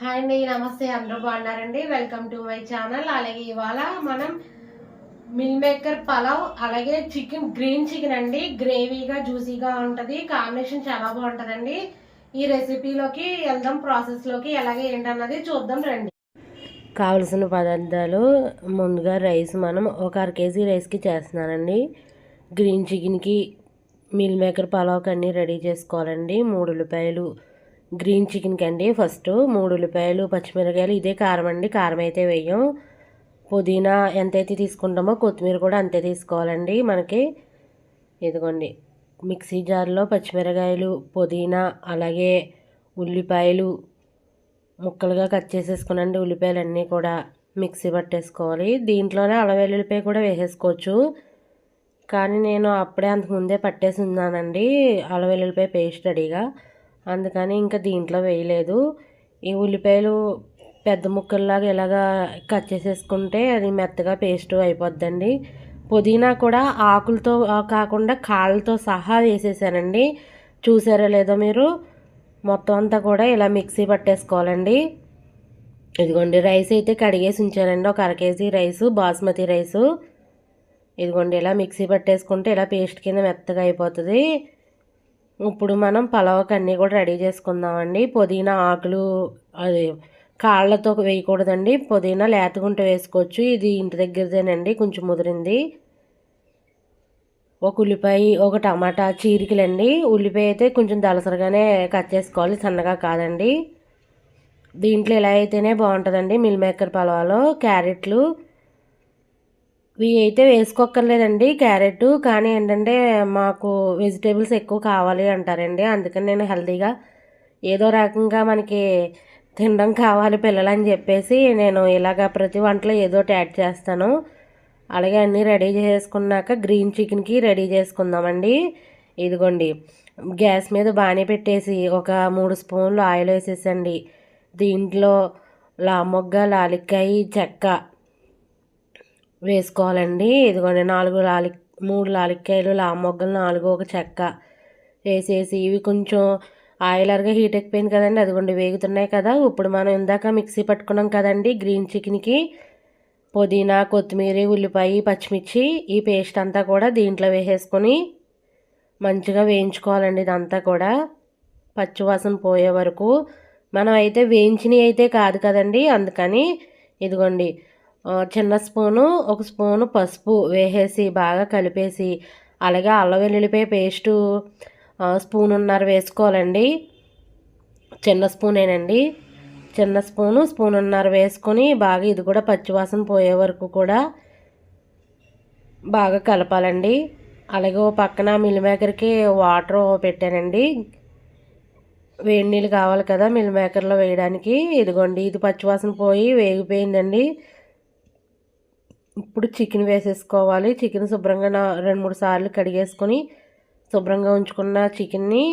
Hi అండి, నమస్తే. అందరూ బాగున్నారండి. Welcome to my channel. అలాగే ఇవాళ మనం మిల్ మేకర్ పలావ్, అలాగే గ్రీన్ చికెన్ అండి. గ్రేవీగా జ్యూసీగా ఉంటుంది, కాంబినేషన్ చాలా బాగుంటుందండి. ఈ రెసిపీలోకి వెళ్దాం, ప్రాసెస్లోకి ఎలాగే ఏంటన్నది చూద్దాం రండి. కావలసిన పదార్థాలు ముందుగా రైస్ మనం ఒక 1/2 కేజీ రైస్కి చేస్తున్నానండి. గ్రీన్ చికెన్కి మిల్ మేకర్ పలావ్కి అన్నీ రెడీ చేసుకోవాలండి. 3 ఉల్లిపాయలు గ్రీన్ చికెన్కి అండి. ఫస్ట్ 3 ఉల్లిపాయలు, పచ్చిమిరకాయలు, ఇదే కారం అండి, కారం అయితే వేయం. పుదీనా ఎంతైతే తీసుకుంటామో కొత్తిమీర కూడా అంతే తీసుకోవాలండి. మనకి ఇదిగోండి, మిక్సీ జార్లో పచ్చిమిరకాయలు, పుదీనా, అలాగే ఉల్లిపాయలు ముక్కలుగా కట్ చేసేసుకునండి. ఉల్లిపాయలు అన్నీ కూడా మిక్సీ పట్టేసుకోవాలి. దీంట్లోనే అల్లం వెల్లుల్లిపాయ కూడా వేసేసుకోవచ్చు, కానీ నేను అప్పుడే అంతకుముందే పట్టేసి ఉన్నానండి అల్లం వెల్లుల్లిపాయ పేస్ట్ రెడీగా, అందుకని ఇంకా దీంట్లో వేయలేదు. ఈ ఉల్లిపాయలు పెద్ద ముక్కల్లాగా ఇలాగా కట్ చేసేసుకుంటే అది మెత్తగా పేస్ట్ అయిపోద్దండి. పుదీనా కూడా ఆకులతో కాకుండా కాళ్ళతో సహా వేసేసానండి. చూసారా లేదో మీరు? మొత్తం అంతా కూడా ఇలా మిక్సీ పట్టేసుకోవాలండి. ఇదిగోండి, రైస్ అయితే కడిగేసి ఉంచానండి. ఒక 1/2 కేజీ రైసు, బాస్మతి రైసు. ఇదిగోండి, ఇలా మిక్సీ పట్టేసుకుంటే ఇలా పేస్ట్ కింద మెత్తగా అయిపోతుంది. ఇప్పుడు మనం పలావ్కి అన్నీ కూడా రెడీ చేసుకుందామండి. పుదీనా ఆకులు అది కాళ్ళతో వేయకూడదండి, పుదీనా లేతగుంట వేసుకోవచ్చు. ఇది ఇంటి దగ్గరదేనండి, కొంచెం ముదిరింది. ఒక ఉల్లిపాయ, ఒక టమాటా చీరికలండి. ఉల్లిపాయ అయితే కొంచెం దలసరిగానే కట్ చేసుకోవాలి, సన్నగా కాదండి. దీంట్లో ఇలా అయితేనే బాగుంటుందండి మిల్ మేకర్ పలావ్లో. క్యారెట్లు ఇవి అయితే వేసుకోక్కర్లేదండి, క్యారెట్, కానీ ఏంటంటే మాకు వెజిటేబుల్స్ ఎక్కువ కావాలి అంటారండి. అందుకని నేను హెల్తీగా ఏదో రకంగా మనకి తినడం కావాలి పిల్లలు అని చెప్పేసి నేను ఇలాగ ప్రతి వంటలో ఏదో ఒకటి యాడ్ చేస్తాను. అలాగే అన్నీ రెడీ చేసుకున్నాక గ్రీన్ చికెన్కి రెడీ చేసుకుందామండి. ఇదిగోండి, గ్యాస్ మీద బాగానే పెట్టేసి ఒక 3 స్పూన్లు ఆయిల్ వేసేసండి. దీంట్లో లామొగ్గ, లాలిక్కాయ, చెక్క వేసుకోవాలండి. ఇదిగోండి, 3 లాలిక్కాయలు, లామొగ్గలు 4, ఒక చెక్క వేసేసి ఇవి కొంచెం ఆయిలర్గా హీట్ ఎక్కిపోయింది కదండి. అదిగోండి వేగుతున్నాయి కదా. ఇప్పుడు మనం ఇందాక మిక్సీ పట్టుకున్నాం కదండి గ్రీన్ చికెన్కి, పుదీనా, కొత్తిమీర, ఉల్లిపాయ, పచ్చిమిర్చి, ఈ పేస్ట్ అంతా కూడా దీంట్లో వేసేసుకొని మంచిగా వేయించుకోవాలండి. ఇదంతా కూడా పచ్చివాసన పోయే వరకు. మనం అయితే వేయించినవి అయితే కాదు కదండి, అందుకని ఇదిగోండి చిన్న స్పూను, 1 స్పూను పసుపు వేసేసి బాగా కలిపేసి, అలాగే అల్లం వెల్లుల్లిపాయ పేస్టు స్పూనున్నర వేసుకోవాలండి. చిన్న స్పూనేనండి, చిన్న స్పూనున్నర వేసుకొని బాగా ఇది కూడా పచ్చివాసన పోయే వరకు కూడా బాగా కలపాలండి. అలాగే ఓ పక్కన మిల్ మేకర్కి వాటర్ పెట్టానండి. వేడి నీళ్ళు కావాలి కదా మిల్ మేకర్లో వేయడానికి. ఇదిగోండి, ఇది పచ్చివాసన పోయి వేగిపోయిందండి. ఇప్పుడు చికెన్ వేసేసుకోవాలి. చికెన్ శుభ్రంగా 2-3 సార్లు కడిగేసుకొని శుభ్రంగా ఉంచుకున్న చికెన్ని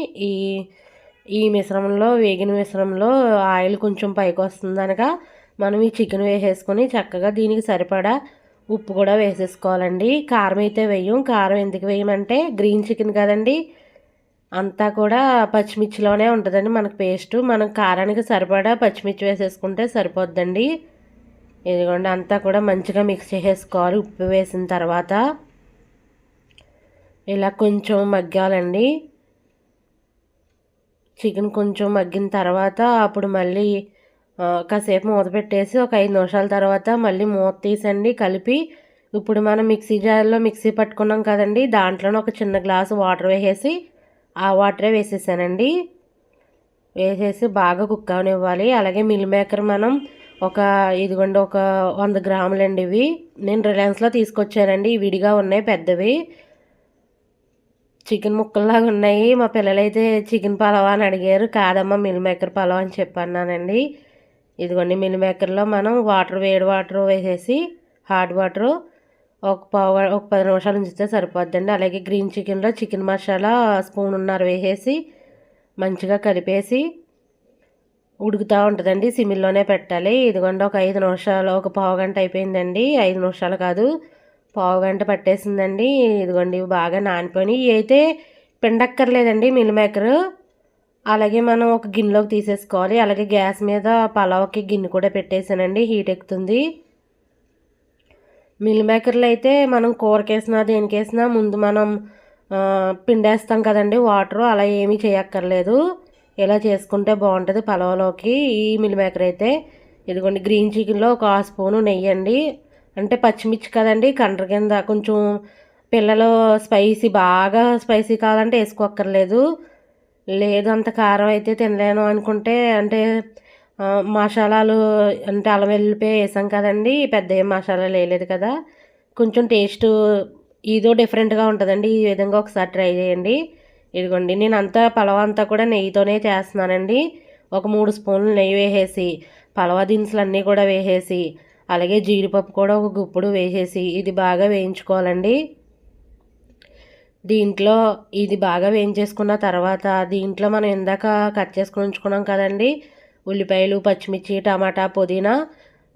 ఈ మిశ్రమంలో, వేగిన మిశ్రమంలో ఆయిల్ కొంచెం పైకి వస్తుంది అనగా మనం ఈ చికెన్ వేసేసుకొని చక్కగా దీనికి సరిపడా ఉప్పు కూడా వేసేసుకోవాలండి. కారం అయితే వేయం. కారం ఎందుకు వేయమంటే గ్రీన్ చికెన్ కదండి, అంతా కూడా పచ్చిమిర్చిలోనే ఉంటుందండి మనకు పేస్టు. మనం కారానికి సరిపడా పచ్చిమిర్చి వేసేసుకుంటే సరిపోద్దండి. ఇదిగోండి, అంతా కూడా మంచిగా మిక్స్ చేసేసుకోవాలి. ఉప్పు వేసిన తర్వాత ఇలా కొంచెం మగ్గాలండి. చికెన్ కొంచెం మగ్గిన తర్వాత అప్పుడు మళ్ళీ కాసేపు మూత పెట్టేసి ఒక 5 నిమిషాల తర్వాత మళ్ళీ మూత తీసండి కలిపి. ఇప్పుడు మనం మిక్సీ జార్లో మిక్సీ పట్టుకున్నాం కదండి, దాంట్లోనే ఒక చిన్న గ్లాసు వాటర్ వేసేసి ఆ వాటరే వేసేసానండి. వేసేసి బాగా కుక్ అవనివ్వాలి. అలాగే మిల్ మేకర్ మనం ఇదిగోండి ఒక 100 గ్రాములండి. ఇవి నేను రిలయన్స్లో తీసుకొచ్చానండి, విడిగా ఉన్నాయి పెద్దవి, చికెన్ ముక్కల్లాగా ఉన్నాయి. మా పిల్లలైతే చికెన్ పలావ్ అని అడిగారు. కాదమ్మా మిల్ మేకర్ పలావ్ అని చెప్పన్నానండి. ఇదిగోండి, మిల్ మేకర్లో మనం వేడి వాటర్ వేసేసి హాట్ వాటర్ ఒక 10 నిమిషాలు ఉంచితే సరిపోద్దండి. అలాగే గ్రీన్ చికెన్లో చికెన్ మసాలా స్పూనున్నర వేసేసి మంచిగా కలిపేసి ఉడుకుతూ ఉంటుందండి. సిమ్మిల్లోనే పెట్టాలి. ఇదిగోండి, ఒక 5 నిమిషాలు, ఒక పావుగంట అయిపోయిందండి. 5 నిమిషాలు కాదు, పావుగంట పట్టేసిందండి. ఇదిగోండి, ఇవి బాగా నానిపోయి. ఇవి అయితే పిండక్కర్లేదండి మిల్ మేకరు, అలాగే మనం ఒక గిన్నెలోకి తీసేసుకోవాలి. అలాగే గ్యాస్ మీద పలావ్కి గిన్నె కూడా పెట్టేసానండి, హీట్ ఎక్కుతుంది. మిల్ మేకర్లో అయితే మనం కూరకేసినా దేనికేసినా ముందు మనం పిండేస్తాం కదండి వాటర్, అలా ఏమీ చేయక్కర్లేదు. ఇలా చేసుకుంటే బాగుంటుంది పలావ్లోకి. ఈ మిల్ మేకర్ అయితే ఇదిగోండి, గ్రీన్ చికెన్లో ఒక 1 స్పూను నెయ్యి అండి. అంటే పచ్చిమిర్చి కదండి, కండ్ర కింద కొంచెం పిల్లలు బాగా స్పైసీ కావాలంటే వేసుకోక్కర్లేదు. లేదు అంత కారం అయితే తినలేను అనుకుంటే, అంటే మసాలాలు అంటే అల్లం వెల్లుల్లిపాయ వేసాం కదండి, పెద్ద ఏం మసాలాలు వేయలేదు కదా, కొంచెం టేస్ట్ ఇదో డిఫరెంట్గా ఉంటుందండి. ఈ విధంగా ఒకసారి ట్రై చేయండి. ఇదిగోండి, నేను అంతా పలావ్ అంతా కూడా నెయ్యితోనే చేస్తున్నానండి. ఒక 3 స్పూన్లు నెయ్యి వేసేసి పలావ్ దినుసులు అన్నీ కూడా వేసేసి, అలాగే జీడిపప్పు కూడా ఒక గుప్పుడు వేసేసి ఇది బాగా వేయించుకోవాలండి. దీంట్లో ఇది బాగా వేయించేసుకున్న తర్వాత దీంట్లో మనం ఇందాక కట్ చేసుకుని ఉంచుకున్నాం కదండి, ఉల్లిపాయలు, పచ్చిమిర్చి, టమాటా, పుదీనా.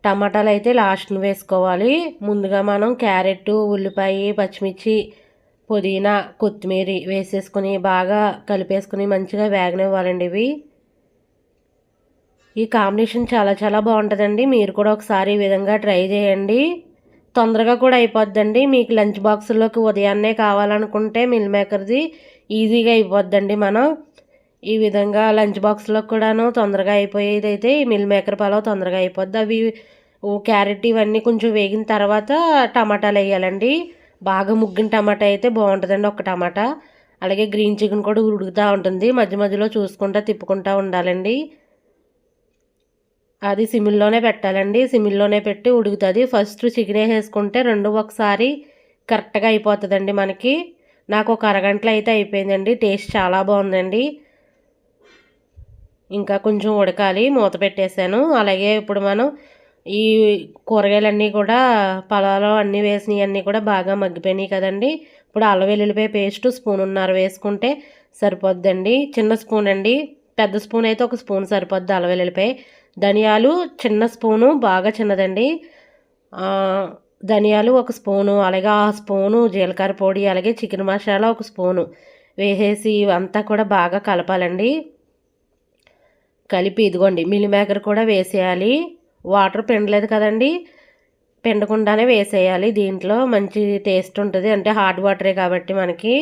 టమాటాలు అయితే లాస్ట్ని వేసుకోవాలి. ముందుగా మనం క్యారెట్, ఉల్లిపాయ, పచ్చిమిర్చి, పుదీనా, కొత్తిమీర వేసేసుకుని బాగా కలిపేసుకుని మంచిగా వేగనివ్వాలండి. ఈ కాంబినేషన్ చాలా చాలా బాగుంటుందండి. మీరు కూడా ఒకసారి ఈ విధంగా ట్రై చేయండి. తొందరగా కూడా అయిపోద్దండి. మీకు లంచ్ బాక్సుల్లోకి ఉదయాన్నే కావాలనుకుంటే మిల్ మేకర్ది ఈజీగా అయిపోద్దండి. మనం ఈ విధంగా లంచ్ బాక్స్లో కూడాను తొందరగా అయిపోయేది అయితే ఈ మిల్ మేకర్ పలావ్ తొందరగా అయిపోద్ది. అవి క్యారెట్ ఇవన్నీ కొంచెం వేగిన తర్వాత టమాటాలు వేయాలండి. బాగా ముగ్గిన టమాటా అయితే బాగుంటుందండి, ఒక టమాటా. అలాగే గ్రీన్ చికెన్ కూడా ఉడుకుతూ ఉంటుంది, మధ్య మధ్యలో చూసుకుంటూ తిప్పుకుంటూ ఉండాలండి. అది సిమ్మిల్లోనే పెట్టాలండి, సిమ్మిల్లోనే పెట్టి ఉడుకుతుంది. ఫస్ట్ చికెన్ వేసేసుకుంటే రెండు ఒకసారి కరెక్ట్గా అయిపోతుందండి మనకి. నాకు ఒక అరగంటలో అయితే అయిపోయిందండి. టేస్ట్ చాలా బాగుందండి. ఇంకా కొంచెం ఉడకాలి, మూత పెట్టేశాను. అలాగే ఇప్పుడు మనం ఈ కూరగాయలన్నీ కూడా పలావ్లో అన్నీ వేసినవి అన్నీ కూడా బాగా మగ్గిపోయినాయి కదండి. ఇప్పుడు అల్లం వెల్లుల్లిపాయ పేస్ట్ 1.5 స్పూన్ వేసుకుంటే సరిపోద్దండి. చిన్న స్పూన్ అండి, పెద్ద స్పూన్ అయితే 1 స్పూన్ సరిపోద్ది అల్లం వెల్లుల్లిపాయ. ధనియాలు చిన్న స్పూను, బాగా చిన్నదండి, ధనియాలు 1 స్పూను, అలాగే 1 స్పూను జీలకర్ర పొడి, అలాగే చికెన్ మసాలా 1 స్పూను వేసేసి అంతా కూడా బాగా కలపాలండి. కలిపి ఇదిగోండి మిల్ మేకర్ కూడా వేసేయాలి. వాటర్ పిండలేదు కదండి, పిండకుండానే వేసేయాలి. దీంట్లో మంచి టేస్ట్ ఉంటుంది, అంటే హాట్ వాటరే కాబట్టి మనకి.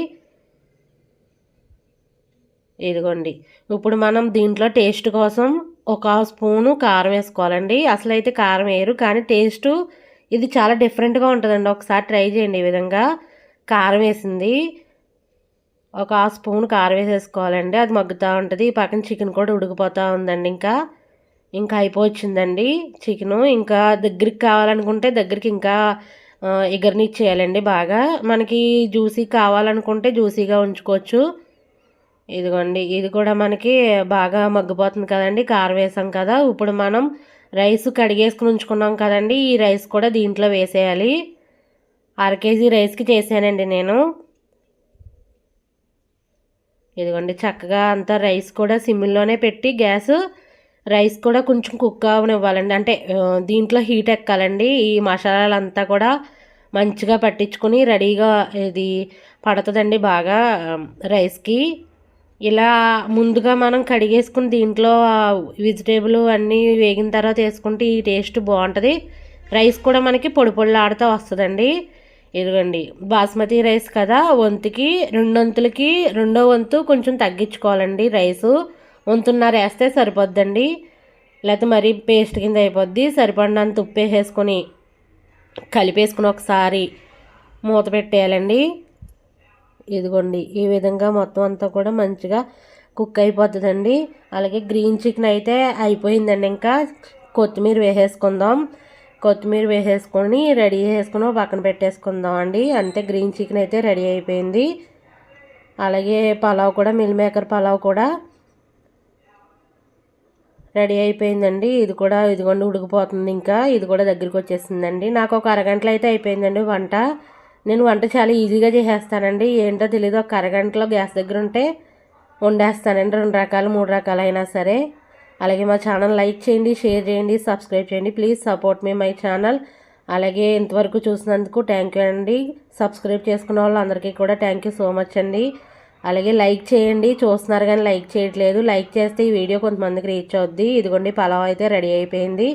ఇదిగోండి, ఇప్పుడు మనం దీంట్లో టేస్ట్ కోసం 1 స్పూను కారం వేసుకోవాలండి. అసలు అయితే కారం వేయరు, కానీ టేస్టు ఇది చాలా డిఫరెంట్గా ఉంటుందండి. ఒకసారి ట్రై చేయండి. ఈ విధంగా కారం వేసింది 1 స్పూన్ కారం వేసేసుకోవాలండి. అది మగ్గుతూ ఉంటుంది. ఈ పక్కన చికెన్ కూడా ఉడికిపోతూ ఉందండి. ఇంకా అయిపోవచ్చిందండి చికెను. ఇంకా దగ్గరికి కావాలనుకుంటే దగ్గరికి ఇంకా ఎగరనిచ్చేయాలండి బాగా. మనకి జ్యూసీ కావాలనుకుంటే జ్యూసీగా ఉంచుకోవచ్చు. ఇదిగోండి, ఇది కూడా మనకి బాగా మగ్గిపోతుంది కదండి, కారం వేసాం కదా. ఇప్పుడు మనం రైస్ కడిగేసుకుని ఉంచుకున్నాం కదండి, ఈ రైస్ కూడా దీంట్లో వేసేయాలి. 1/2 కేజీ రైస్కి చేశానండి నేను. ఇదిగోండి, చక్కగా అంతా రైస్ కూడా సిమ్లోనే పెట్టి గ్యాస్, రైస్ కూడా కొంచెం కుక్ అవనివ్వాలండి. అంటే దీంట్లో హీట్ ఎక్కాలండి. ఈ మసాలాలంతా కూడా మంచిగా పట్టించుకొని రెడీగా ఇది పడుతుందండి బాగా రైస్కి. ఇలా ముందుగా మనం కడిగేసుకుని దీంట్లో వెజిటేబుల్ అన్నీ వేగిన తర్వాత వేసుకుంటే ఈ టేస్ట్ బాగుంటుంది. రైస్ కూడా మనకి పొడి పొడిలాడుతూ వస్తుందండి. ఇదిగోండి, బాస్మతి రైస్ కదా, వంతుకి 2 వంతులకి 2వ వంతు కొంచెం తగ్గించుకోవాలండి. రైసు 1.5 వేస్తే సరిపోద్దండి, లేకపోతే మరీ పేస్ట్ కింద అయిపోద్ది. సరిపడినంత ఉప్పు వేసేసుకొని కలిపేసుకుని ఒకసారి మూత పెట్టేయాలండి. ఇదిగోండి, ఈ విధంగా మొత్తం అంతా కూడా మంచిగా కుక్ అయిపోతుందండి. అలాగే గ్రీన్ చికెన్ అయితే అయిపోయిందండి. ఇంకా కొత్తిమీర వేసేసుకుందాం. కొత్తిమీర వేసేసుకొని రెడీ చేసుకుని పక్కన పెట్టేసుకుందాం అండి. అంతే, గ్రీన్ చికెన్ అయితే రెడీ అయిపోయింది. అలాగే పలావ్ కూడా, మిల్ మేకర్ పలావ్ కూడా రెడీ అయిపోయిందండి. ఇది కూడా ఇదిగోండి ఉడికిపోతుంది. ఇంకా ఇది కూడా దగ్గరికి వచ్చేసిందండి. నాకు ఒక అరగంటలో అయితే అయిపోయిందండి వంట. నేను వంట చాలా ఈజీగా చేసేస్తానండి. ఏంటో తెలీదు, ఒక అరగంటలో గ్యాస్ దగ్గర ఉంటే వండేస్తానండి. 2 రకాలు 3 రకాలు అయినా సరే. అలాగే మా ఛానల్ లైక్ చేయండి, షేర్ చేయండి, సబ్స్క్రైబ్ చేయండి. Please support me my channel. అలాగే ఇంతవరకు చూసినందుకు థ్యాంక్ యూ అండి. సబ్స్క్రైబ్ చేసుకున్న వాళ్ళందరికీ కూడా థ్యాంక్ యూ సో మచ్ అండి. అలాగే లైక్ చేయండి. చూస్తున్నారు కానీ లైక్ చేయట్లేదు. లైక్ చేస్తే ఈ వీడియో కొంతమందికి రీచ్ అవుద్ది. ఇదిగోండి పలావ్ అయితే రెడీ అయిపోయింది.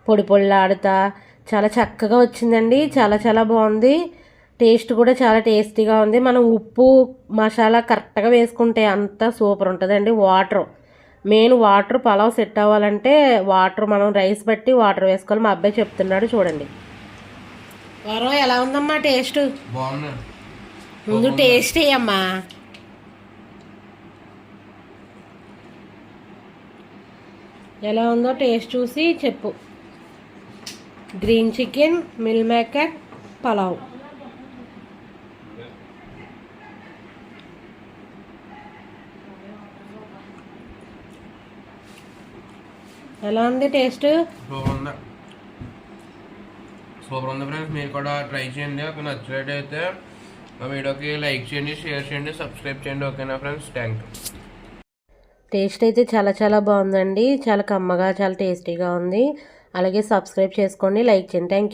పొడి పొడిలాడుతా చాలా చక్కగా వచ్చిందండి. చాలా చాలా బాగుంది. టేస్ట్ కూడా చాలా టేస్టీగా ఉంది. మనం ఉప్పు మసాలా కరెక్ట్గా వేసుకుంటే అంతా సూపర్ ఉంటుందండి. మెయిన్ వాటర్ పలావ్ సెట్ అవ్వాలంటే వాటర్ మనం రైస్ బట్టి వాటర్ వేసుకోవాలి. మా అబ్బాయి చెప్తున్నాడు చూడండి. వరం ఎలా ఉందమ్మా టేస్ట్? బాగుంది. ముందు టేస్ట్ అమ్మా. ఎలా ఉందో టేస్ట్ చూసి చెప్పు. Green chicken meal maker pulao. ఎలా ఉంది టేస్ట్? సూపర్ ఉంది ఫ్రెండ్స్. మీరు కూడా ట్రై చేయండి. ఒక నచ్చినట్టయితే ఆ వీడియోకి లైక్ చేయండి, షేర్ చేయండి, సబ్స్క్రైబ్ చేయండి. ఓకేనా ఫ్రెండ్స్? Thank you. టేస్ట్ అయితే చాలా చాలా బాగుందండి. చాలా కమ్మగా చాలా టేస్టీగా ఉంది. అలాగే సబ్స్క్రైబ్ చేసుకోండి, లైక్ చేయండి. Thank you.